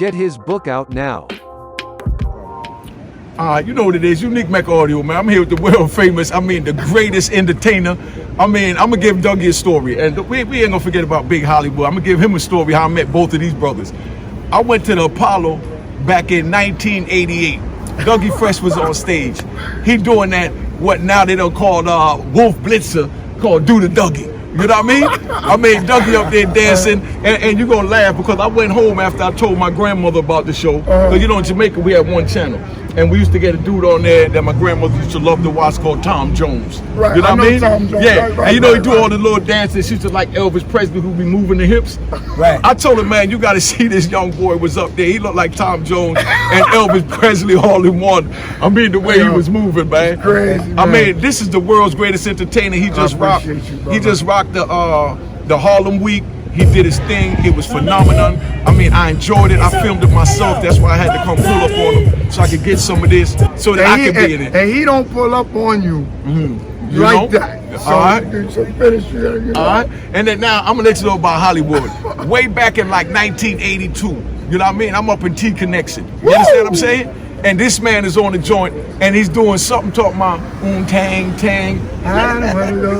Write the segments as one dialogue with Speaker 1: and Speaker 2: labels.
Speaker 1: Get his book out now.
Speaker 2: You know what it is, Unique Mecca Audio, man. I'm here with the world famous, the greatest entertainer. I'm gonna give Dougie a story, and we ain't gonna forget about Big Hollywood. I'm gonna give him a story how I met both of these brothers. I went to the Apollo back in 1988. Dougie Fresh was on stage. He doing that, what now they don't call Wolf Blitzer, called Do the Dougie. You know what I mean? Dougie up there dancing, and you're gonna laugh because I went home after I told my grandmother about the show. Because you know in Jamaica we had one channel, and we used to get a dude on there that my grandmother used to love to watch called Tom Jones.
Speaker 3: Right,
Speaker 2: you know what I mean?
Speaker 3: Tom Jones.
Speaker 2: Yeah,
Speaker 3: right,
Speaker 2: and you know he do all the little dances. She used to like Elvis Presley who be moving the hips.
Speaker 3: Right.
Speaker 2: I told him, man, you got to see this young boy was up there. He looked like Tom Jones and Elvis Presley all in one. The way he was moving, man.
Speaker 3: It's crazy, man.
Speaker 2: This is the world's greatest entertainer. He just rocked. He just rocked the Harlem Week. He did his thing. It was phenomenon. I enjoyed it. I filmed it myself. That's why I had to come pull up on him so I could get some of this so that I could be in it.
Speaker 3: And he don't pull up on you like that. So,
Speaker 2: all right.
Speaker 3: So finish it.
Speaker 2: All right. And then now I'm gonna let you know about Hollywood. Way back in like 1982. You know what I mean? I'm up in T Connection. You understand what I'm saying? And this man is on the joint, and he's doing something talking about tang tang.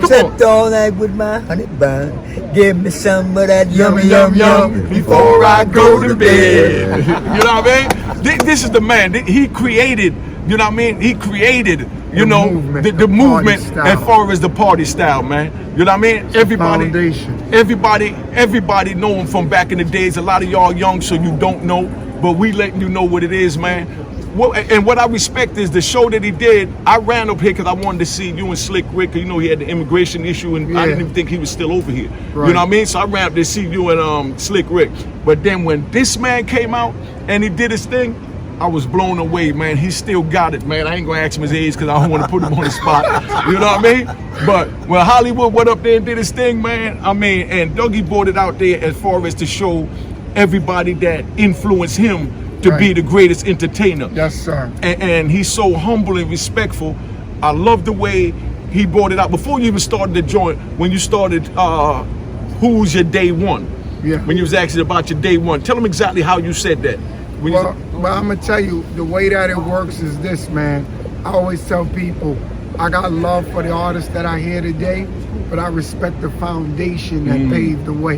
Speaker 4: Slept all night with my honey bun. Give me some of that yummy yum yum
Speaker 2: before I go to bed. You know what I mean? This is the man. He created. You know what I mean? He created. The movement as far as the party style, man. You know what I mean? Everybody know him from back in the days. A lot of y'all young, so you don't know, but we letting you know what it is, man. And what I respect is the show that he did. I ran up here because I wanted to see you and Slick Rick. You know he had the immigration issue, and I didn't even think he was still over here. Right. You know what I mean? So I ran up to see you and Slick Rick. But then when this man came out and he did his thing, I was blown away, man. He still got it, man. I ain't gonna ask him his age because I don't want to put him on the spot. You know what I mean? But when Hollywood went up there and did his thing, man, and Dougie brought it out there as far as to show everybody that influenced him to be the greatest entertainer.
Speaker 3: Yes, sir.
Speaker 2: And he's so humble and respectful. I love the way he brought it out. Before you even started the joint, when you started, who's your day one?
Speaker 3: Yeah.
Speaker 2: When you was asking about your day one. Tell them exactly how you said that.
Speaker 3: Well, I'm going to tell you, the way that it works is this, man. I always tell people, I got love for the artists that I hear today, but I respect the foundation that paved the way.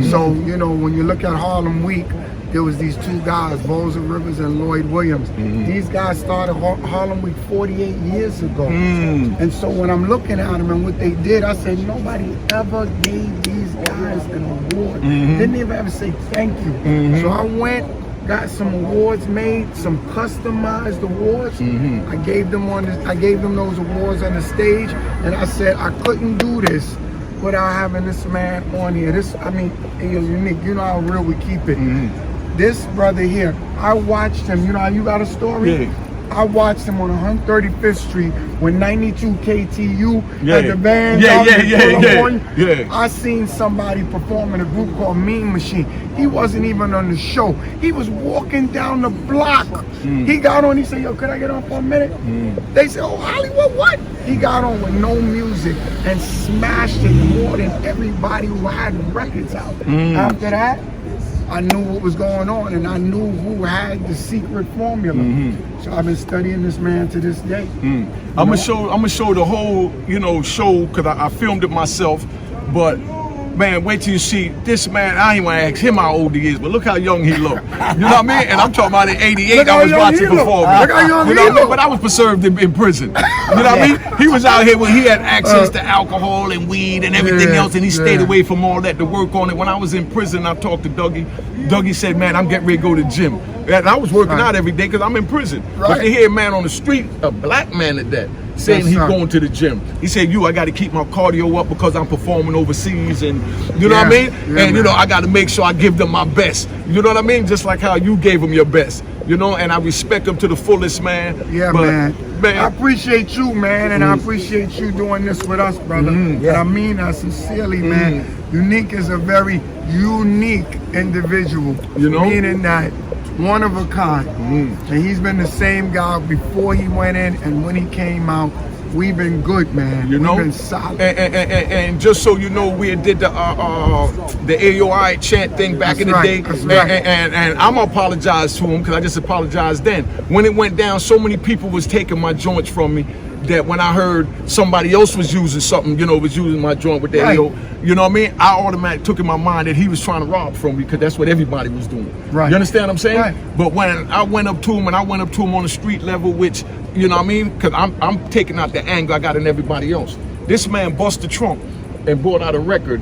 Speaker 3: So, when you look at Harlem Week, there was these two guys, Boza Rivers and Lloyd Williams. These guys started Harlem Week 48 years ago. And so when I'm looking at them and what they did, I said, nobody ever gave these guys an award. Didn't even ever say thank you. So I went, got some awards made, some customized awards. I gave them those awards on the stage, and I said I couldn't do this without having this man on here. He was unique. You know how real we keep it. This brother here, I watched him. You know how you got a story? Yeah. I watched him on 135th Street when 92 KTU had the band. Yeah. I seen somebody perform in a group called Mean Machine. He wasn't even on the show. He was walking down the block. He got on, he said, yo, could I get on for a minute? They said, oh, Hollywood, what? He got on with no music and smashed it more than everybody who had records out. After that, I knew what was going on, and I knew who had the secret formula. So I've been studying this man to this day.
Speaker 2: I'm gonna show the whole, show because I filmed it myself. But man, wait till you see this man. I ain't want to ask him how old he is, but look how young he look. You know what I mean? And I'm talking about in '88. I was watching performing.
Speaker 3: Look how young he look.
Speaker 2: But I was preserved in prison. You know what I mean? He was out here when he had access to alcohol and weed and everything else, and he stayed away from all that to work on it. When I was in prison, I talked to Dougie. Dougie said, man, I'm getting ready to go to the gym. And I was working out every day because I'm in prison. But to hear a man on the street, a black man at that, saying he's going to the gym. He said, I got to keep my cardio up because I'm performing overseas, and you know what I mean? And I got to make sure I give them my best. You know what I mean? Just like how you gave them your best. And I respect them to the fullest, man.
Speaker 3: Yeah, man. I appreciate you, man, and I appreciate you doing this with us, brother. And I mean that sincerely, man. Unique is a very unique individual. Meaning that one of a kind. And he's been the same guy before he went in and when he came out. we've been good, man.
Speaker 2: You know,
Speaker 3: we've been solid.
Speaker 2: And just so you know, we did the AOI chant thing back in the day.
Speaker 3: That's right.
Speaker 2: And I'm gonna apologize to him because I just apologized then. When it went down, so many people was taking my joints from me that when I heard somebody else was using something, you know, was using my joint with that, you know what I mean? I automatically took in my mind that he was trying to rob from me because that's what everybody was doing.
Speaker 3: Right.
Speaker 2: You understand what I'm saying?
Speaker 3: Right.
Speaker 2: But when I went up to him, and I went up to him on the street level, which, you know what I mean? Because I'm taking out the anger I got in everybody else. This man busted the trunk and brought out a record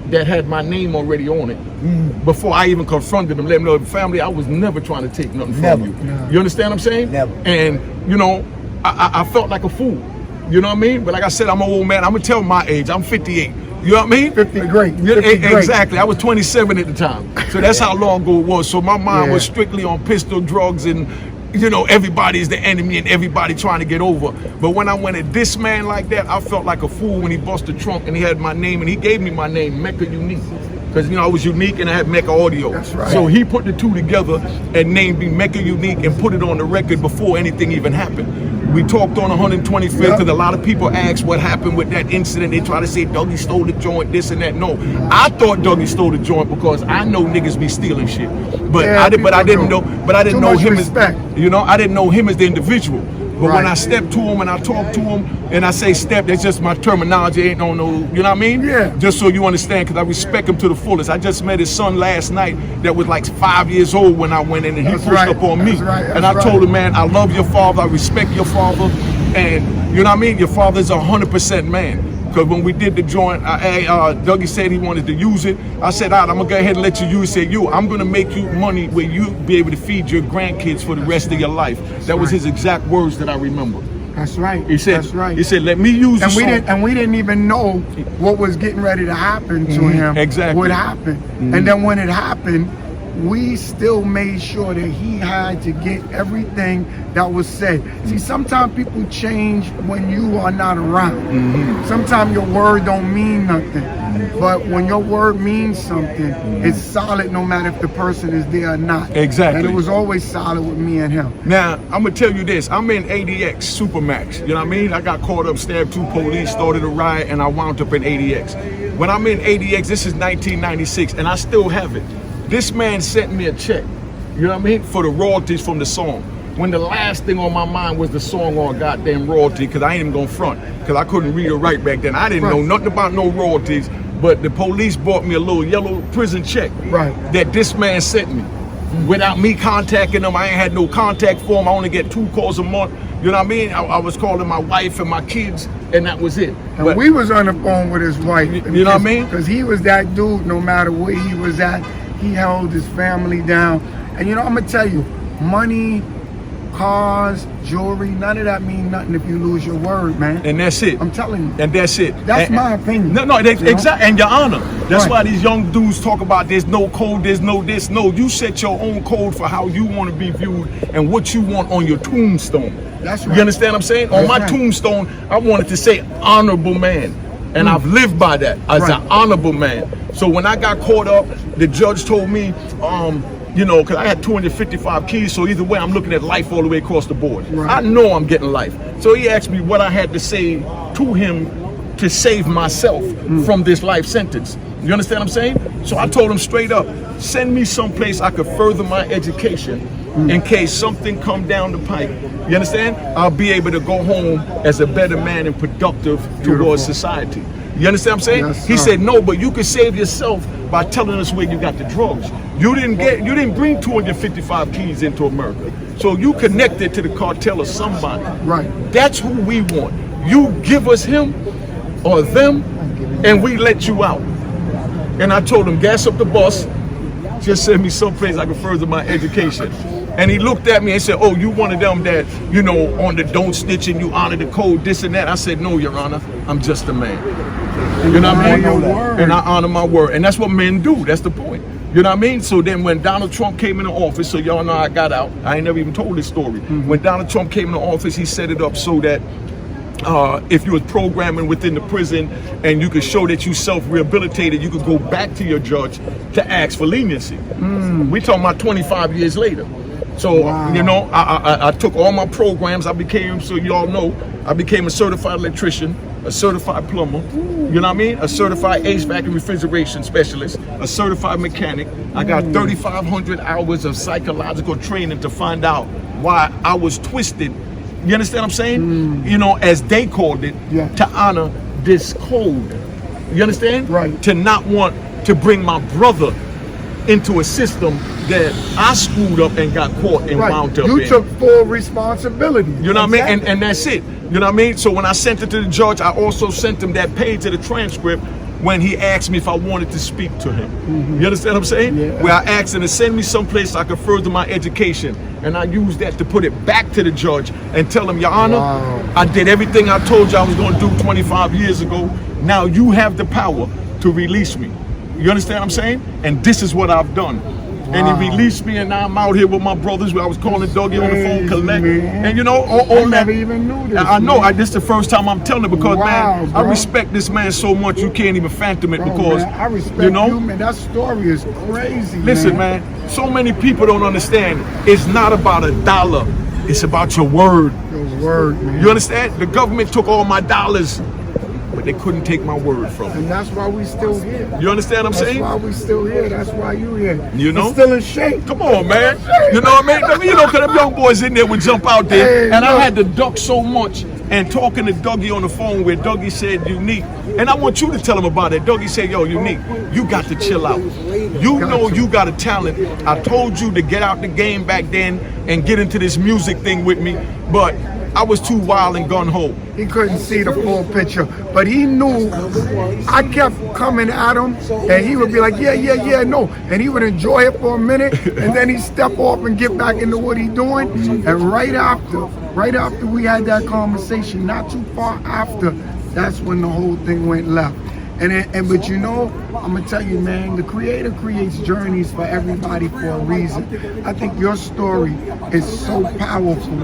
Speaker 2: that had my name already on it before I even confronted him, let him know, family, I was never trying to take nothing from you.
Speaker 3: No.
Speaker 2: You understand what I'm saying?
Speaker 4: Never.
Speaker 2: And, you know, I felt like a fool. You know what I mean? But like I said, I'm an old man. I'm going to tell my age. I'm 58. You know what I mean?
Speaker 3: 50 great.
Speaker 2: Yeah,
Speaker 3: 50 great.
Speaker 2: exactly. I was 27 at the time. So that's how long ago it was. So my mind was strictly on pistol, drugs, and, you know, everybody's the enemy and everybody trying to get over. But when I went at this man like that, I felt like a fool when he busted the trunk and he had my name, and he gave me my name, Mecca Unique. Because, you know, I was unique and I had Mecca Audio.
Speaker 3: That's right.
Speaker 2: So he put the two together and named me Mecca Unique and put it on the record before anything even happened. We talked on 125th because a lot of people asked what happened with that incident. They try to say Dougie stole the joint, this and that. No, I thought Dougie stole the joint because I know niggas be stealing shit. But I didn't know him
Speaker 3: respect.
Speaker 2: as, you know, I didn't know him as the individual. But when
Speaker 3: Right.
Speaker 2: I step to him and I talk to him and I say step, that's just my terminology. Ain't no, you know what I mean?
Speaker 3: Yeah.
Speaker 2: Just so you understand, because I respect him to the fullest. I just met his son last night that was like 5 years old when I went in, and he
Speaker 3: That's
Speaker 2: pushed
Speaker 3: right.
Speaker 2: up on me.
Speaker 3: That's right.
Speaker 2: And I
Speaker 3: That's
Speaker 2: told
Speaker 3: right.
Speaker 2: him, man, I love your father, I respect your father, and you know what I mean? Your father's 100% man. Because when we did the joint, Dougie said he wanted to use it. I said, all right, I'm gonna go ahead and let you use it. I'm gonna make you money where you be able to feed your grandkids for the rest of your life. That was his exact words that I remember.
Speaker 3: That's right.
Speaker 2: He said,
Speaker 3: That's right.
Speaker 2: He said, let me use
Speaker 3: And
Speaker 2: the
Speaker 3: we
Speaker 2: song.
Speaker 3: didn't, and we didn't even know what was getting ready to happen to him.
Speaker 2: Exactly.
Speaker 3: What happened, and then when it happened, we still made sure that he had to get everything that was said. See, sometimes people change when you are not around. Sometimes your word don't mean nothing, but when your word means something, it's solid no matter if the person is there or not.
Speaker 2: Exactly.
Speaker 3: And it was always solid with me and him.
Speaker 2: Now, I'm gonna tell you this, I'm in ADX Supermax, you know what I mean? I got caught up, stabbed 2 police, started a riot, and I wound up in ADX. When I'm in ADX, this is 1996, and I still have it. This man sent me a check, you know what I mean, for the royalties from the song. When the last thing on my mind was the song on goddamn royalty, because I ain't even gonna front, because I couldn't read or write back then. I didn't know nothing about no royalties, but the police bought me a little yellow prison check that this man sent me. Without me contacting them, I ain't had no contact for him. I only get 2 calls a month, you know what I mean? I was calling my wife and my kids, and that was it.
Speaker 3: And
Speaker 2: But
Speaker 3: we was on the phone with his wife.
Speaker 2: You know what I mean?
Speaker 3: Because he was that dude, no matter where he was at, he held his family down. And you know, I'm gonna tell you, money, cars, jewelry, none of that mean nothing if you lose your word, man.
Speaker 2: and that's it.
Speaker 3: I'm telling you.
Speaker 2: And that's it.
Speaker 3: That's
Speaker 2: And-
Speaker 3: my opinion.
Speaker 2: No, exactly. And your honor. That's
Speaker 3: Right.
Speaker 2: why these young dudes talk about there's no code, there's no this. No, you set your own code for how you want to be viewed and what you want on your tombstone.
Speaker 3: That's right.
Speaker 2: You understand what I'm saying? On
Speaker 3: That's
Speaker 2: my
Speaker 3: right.
Speaker 2: tombstone, I wanted to say honorable man. And I've lived by that as
Speaker 3: Right.
Speaker 2: an honorable man. So when I got caught up, the judge told me, you know, because I had 255 keys, so either way, I'm looking at life all the way across the board.
Speaker 3: Right.
Speaker 2: I know I'm getting life. So he asked me what I had to say to him to save myself from this life sentence. You understand what I'm saying? So I told him straight up, send me someplace I could further my education in case something come down the pike. You understand? I'll be able to go home as a better man and productive towards society. You understand what I'm saying?
Speaker 3: Yes,
Speaker 2: He
Speaker 3: sir.
Speaker 2: said, no, but you can save yourself by telling us where you got the drugs. You didn't bring 255 keys into America. So you connected to the cartel of somebody.
Speaker 3: Right.
Speaker 2: That's who we want. You give us him or them, and we let you out. And I told him, gas up the bus, just send me someplace I can further my education. And he looked at me and said, oh, you one of them that, you know, on the don't snitch and you honor the code, this and that. I said, no, Your Honor, I'm just a man. You know what I mean?
Speaker 3: Honor your word.
Speaker 2: And I honor my word. And that's what men do. That's the point. You know what I mean? So then when Donald Trump came into office, so y'all know I got out. I ain't never even told this story. When Donald Trump came into office, he set it up so that if you was programming within the prison and you could show that you self-rehabilitated, you could go back to your judge to ask for leniency. We talking about 25 years later. So,
Speaker 3: Wow.
Speaker 2: you know, I took all my programs. I became, so y'all know, I became a certified electrician, a certified plumber, you know what I mean? A certified HVAC and refrigeration specialist, a certified mechanic. I got 3,500 hours of psychological training to find out why I was twisted. You understand what I'm saying? You know, as they called it,
Speaker 3: Yeah.
Speaker 2: to honor this code. You understand?
Speaker 3: Right.
Speaker 2: To not want to bring my brother into a system that I screwed up and got caught and wound up
Speaker 3: You
Speaker 2: in.
Speaker 3: took full responsibility.
Speaker 2: You know what I mean?
Speaker 3: Exactly.
Speaker 2: And that's it. You know what I mean? So when I sent it to the judge, I also sent him that page of the transcript when he asked me if I wanted to speak to him. You understand what I'm saying?
Speaker 3: Yeah.
Speaker 2: Where I asked him to send me someplace I could further my education. And I used that to put it back to the judge and tell him, Your Honor,
Speaker 3: Wow.
Speaker 2: I did everything I told you I was going to do 25 years ago. Now you have the power to release me. You understand what I'm saying? And this is what I've done. And
Speaker 3: Wow.
Speaker 2: he released me, and now I'm out here with my brothers. Where I was calling Dougie on the phone,
Speaker 3: Crazy,
Speaker 2: collect,
Speaker 3: man.
Speaker 2: and you know, all
Speaker 3: I
Speaker 2: that.
Speaker 3: never even knew this.
Speaker 2: I know.
Speaker 3: man.
Speaker 2: This is the first time I'm telling it because,
Speaker 3: Wow,
Speaker 2: man, I
Speaker 3: bro.
Speaker 2: respect this man so much you can't even phantom it.
Speaker 3: Bro,
Speaker 2: Because
Speaker 3: man, I respect
Speaker 2: you know,
Speaker 3: man. That story is crazy.
Speaker 2: listen, man. So many people don't understand. It's not about a dollar. It's about your word.
Speaker 3: Your word, man.
Speaker 2: You understand? The government took all my dollars, but they couldn't take my word from me.
Speaker 3: And that's why we still here.
Speaker 2: You understand what I'm
Speaker 3: That's
Speaker 2: saying?
Speaker 3: why we still here. That's why you here.
Speaker 2: You know?
Speaker 3: It's still in shape.
Speaker 2: Come on, man. You know what I mean? You know, because them young boys in there would jump out there.
Speaker 3: Hey,
Speaker 2: And I
Speaker 3: look.
Speaker 2: had to duck so much. And talking to Dougie on the phone where Dougie said, Unique. And I want you to tell him about it. Dougie said, yo, Unique, you got to chill out. You know you got a talent. I told you to get out the game back then and get into this music thing with me. But I was too wild and gun-ho.
Speaker 3: He couldn't see the full picture, but he knew. I kept coming at him, and he would be like, yeah, no. And he would enjoy it for a minute, and then he'd step off and get back into what he's doing. And right after we had that conversation, not too far after, that's when the whole thing went left. But you know, I'm gonna tell you, man, the Creator creates journeys for everybody for a reason. I think your story is so powerful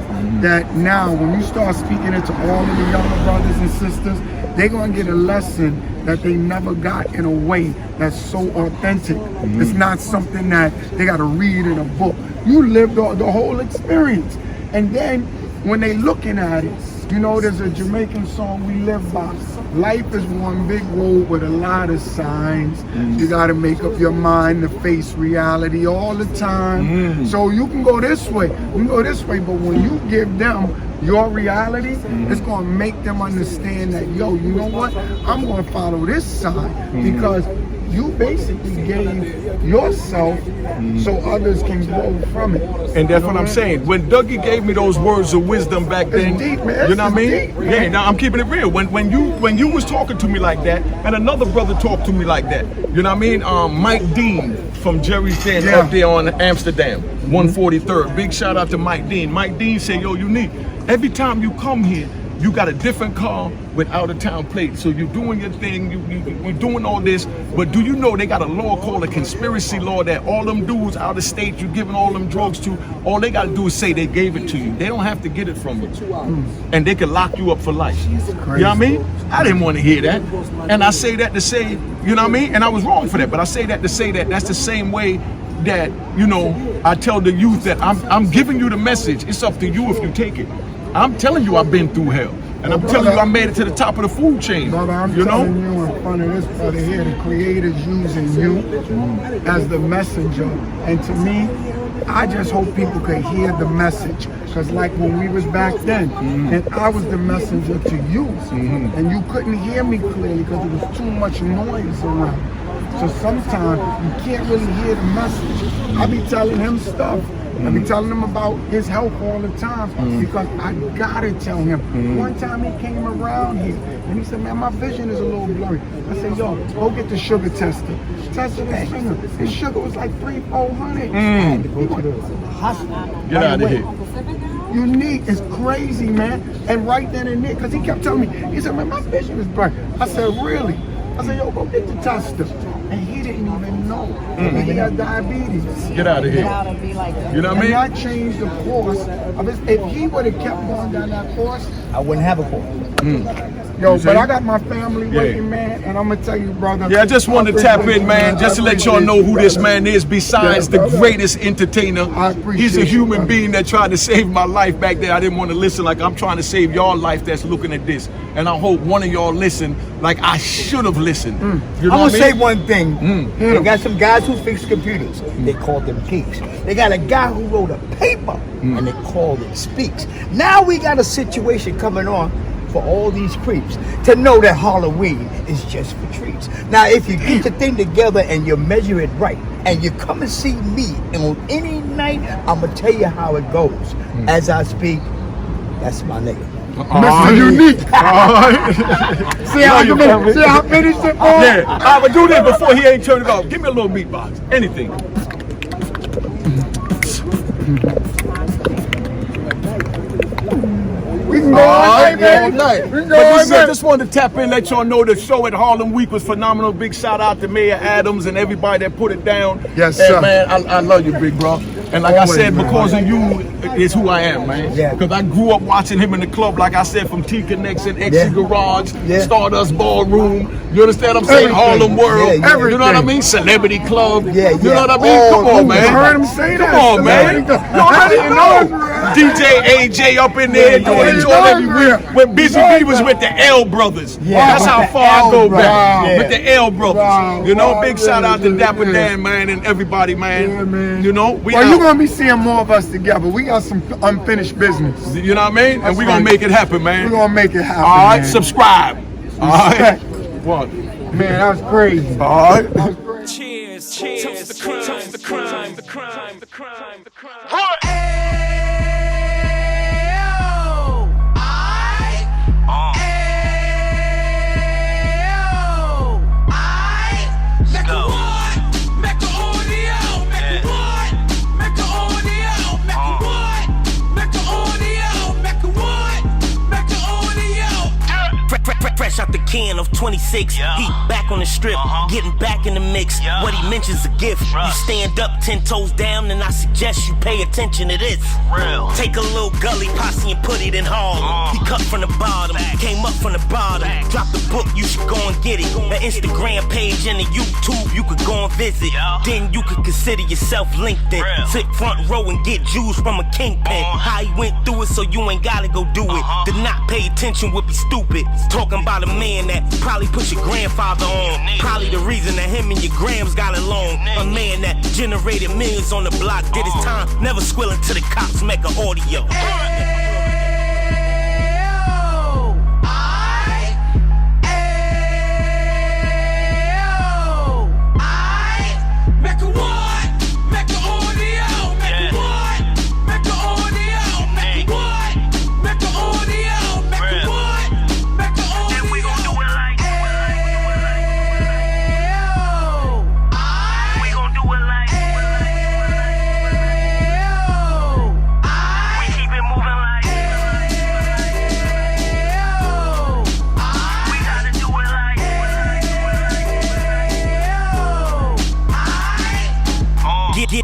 Speaker 3: that now when you start speaking it to all of the younger brothers and sisters, they're gonna get a lesson that they never got in a way that's so authentic. It's not something that they gotta read in a book. You lived the whole experience. And then when they looking at it, you know, there's a Jamaican song we live by. Life is one big road with a lot of signs. You gotta make up your mind to face reality all the time. So you can go this way, but when you give them your reality, it's gonna make them understand that, yo, you know what? I'm gonna follow this sign because you basically gave yourself so others can grow from it.
Speaker 2: And that's what I'm saying. When Dougie gave me those words of wisdom back then,
Speaker 3: deep, man.
Speaker 2: you know what I mean?
Speaker 3: It's deep, man.
Speaker 2: Yeah, now I'm keeping it real. When you was talking to me like that, and another brother talked to me like that, you know what I mean? Mike Dean from Jerry's Den
Speaker 3: Yeah.
Speaker 2: up there on Amsterdam, 143rd. Big shout out to Mike Dean. Mike Dean said, yo, Unique, every time you come here, you got a different car with out-of-town plates. So you're doing your thing, you're doing all this, but do you know they got a law called a conspiracy law that all them dudes out of state you giving all them drugs to, all they got to do is say they gave it to you. They don't have to get it from you. And they can lock you up for life. You know what I mean? I didn't want to hear that. And I say that to say, you know what I mean? And I was wrong for that, but I say that to say that that's the same way that, you know, I tell the youth that I'm giving you the message. It's up to you if you take it. I'm telling you I've been through hell. And I'm telling you I made it to the top of the food chain.
Speaker 3: Brother, I'm telling you in front of this brother here, the Creator's using you as the messenger. And to me, I just hope people could hear the message. Because like when we was back then, and I was the messenger to you, and you couldn't hear me clearly because there was too much noise around. So sometimes you can't really hear the message. I be telling him stuff. I be telling him about his health all the time because I gotta tell him. One time he came around here and he said, man, my vision is a little blurry. I said, yo, go get the sugar tester. Tested his finger. His sugar was like 300-400. He went to the hospital.
Speaker 2: Get out of here.
Speaker 3: Unique is crazy, man. And right then and there, because he kept telling me, he said, man, my vision is blurry. I said, really? I said, yo, go get the tester. And he didn't even know. He got diabetes.
Speaker 2: Get out of here. You know what I mean?
Speaker 3: And that changed the course of his. If he would have kept going down that course,
Speaker 4: I wouldn't have a course.
Speaker 3: Yo,
Speaker 2: You
Speaker 3: but
Speaker 2: see?
Speaker 3: I got my family waiting, man, and I'm gonna tell you, brother.
Speaker 2: Yeah, I just wanted to tap in, man, just to let y'all know who this man is. Besides the greatest entertainer, he's a human being that tried to save my life back there. I didn't want to listen like I'm trying to save y'all life that's looking at this. And I hope one of y'all listen like I should have listened. You know
Speaker 4: I'm
Speaker 2: what
Speaker 4: gonna
Speaker 2: I
Speaker 4: say
Speaker 2: mean?
Speaker 4: one thing. They got some guys who fix computers. They call them geeks. They got a guy who wrote a paper and they called it speaks. Now we got a situation coming on for all these creeps to know that Halloween is just for treats. Now, if you get your thing together and you measure it right, and you come and see me on any night, I'm gonna tell you how it goes. As I speak, that's my nigga.
Speaker 3: Mr. Unique. See how I finished it, boy?
Speaker 2: Yeah, I would do this before he ain't turned it off. Give me a little beatbox, anything.
Speaker 3: We can go all night,
Speaker 2: all
Speaker 3: baby. We can go
Speaker 2: But
Speaker 3: all
Speaker 2: this is, I
Speaker 3: night.
Speaker 2: just wanted to tap in, let y'all know the show at Harlem Week was phenomenal. Big shout out to Mayor Adams and everybody that put it down.
Speaker 3: Yes,
Speaker 2: and
Speaker 3: sir.
Speaker 2: man, I love you, big bro. And like
Speaker 3: Always,
Speaker 2: I said,
Speaker 3: man.
Speaker 2: because of you is who I am, man.
Speaker 4: Yeah.
Speaker 2: Because I grew up watching him in the club, like I said, from T-Connection, Exit
Speaker 4: Yeah.
Speaker 2: Garage,
Speaker 4: Yeah.
Speaker 2: Stardust Ballroom. You understand what I'm saying?
Speaker 3: Everything.
Speaker 2: Harlem World.
Speaker 4: Yeah, yeah.
Speaker 2: You know what I
Speaker 3: Everything.
Speaker 2: mean? Celebrity Club.
Speaker 4: Yeah,
Speaker 2: You know
Speaker 4: yeah.
Speaker 2: what I mean? Come
Speaker 4: All
Speaker 2: on, man.
Speaker 3: I heard him say that.
Speaker 2: Come on, man.
Speaker 3: Celebrity Club.
Speaker 2: You already
Speaker 3: You
Speaker 2: know.
Speaker 3: know.
Speaker 2: DJ AJ up in there
Speaker 3: Yeah,
Speaker 2: doing
Speaker 3: you
Speaker 2: it joint
Speaker 3: know,
Speaker 2: every
Speaker 3: man.
Speaker 2: week. When Busy B was with the L Brothers.
Speaker 4: Yeah,
Speaker 2: That's
Speaker 4: with
Speaker 2: how
Speaker 4: the
Speaker 2: far I
Speaker 4: L
Speaker 2: go
Speaker 4: Brothers.
Speaker 2: back.
Speaker 4: Yeah.
Speaker 2: With the L Brothers.
Speaker 3: Wow,
Speaker 2: You know,
Speaker 3: wow,
Speaker 2: big shout out to
Speaker 3: yeah,
Speaker 2: Dapper
Speaker 3: yeah.
Speaker 2: Dan, man, and everybody, man.
Speaker 3: Yeah, man.
Speaker 2: You know, we
Speaker 3: Well, you're
Speaker 2: out.
Speaker 3: gonna be seeing more of us together. We got some unfinished business.
Speaker 2: You know what I mean? And
Speaker 3: That's
Speaker 2: we're gonna
Speaker 3: right.
Speaker 2: make it happen, man.
Speaker 3: We're gonna make it happen.
Speaker 2: All right,
Speaker 3: man.
Speaker 2: subscribe. All right.
Speaker 3: Respect.
Speaker 2: What?
Speaker 3: Man, that was crazy.
Speaker 2: All right.
Speaker 3: That was crazy.
Speaker 1: Cheers, cheers, toast the crime, toast the crime, the crime, the crime, the crime. Fresh out the can of 26, he back on the strip, getting back in the mix. What he mentions a gift. You stand up 10 toes down, and I suggest you pay attention to this. Take a little gully posse and put it in Harlem. He cut from the bottom, came up from the bottom. Drop the book, you should go and get it. The Instagram page and the YouTube, you could go and visit. Then you could consider yourself LinkedIn. Sit front row and get Jews from a kingpin. How he went through it, so you ain't gotta go do it. To not pay attention would be stupid. Talking about a man that probably put your grandfather on. Probably the reason that him and your grams got along. A man that generated millions on the block, did his time, never squilling to the cops, Mecca audio.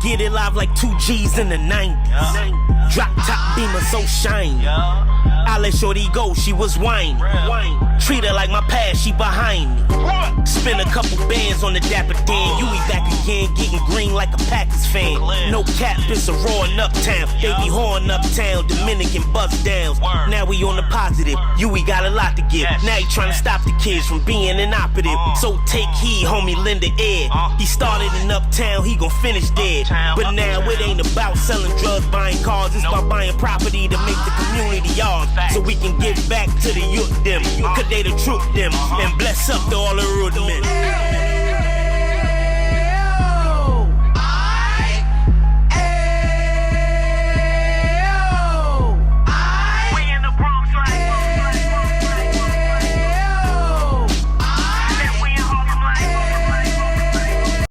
Speaker 1: Get it live like 2 G's in the 90s. Drop top beamer so shiny. I let shorty go, she was whining. Treat her like my past, she behind me. Spend a couple bands on the Dapper Dan. You be back again, getting green like a Packers fan. No cap, it's a roaring uptown. They be horn uptown, Dominican bust downs. Now we on the positive, we got a lot to give. Now he trying to stop the kids from being inoperative. So take heed, homie, lend a ear. He started in uptown, he gon' finish dead. But now it ain't about selling drugs, buying cars. It's about buying property to make the community ours. So we can give back to the youth them. Cause they the truth them. And bless up to all the rudiment.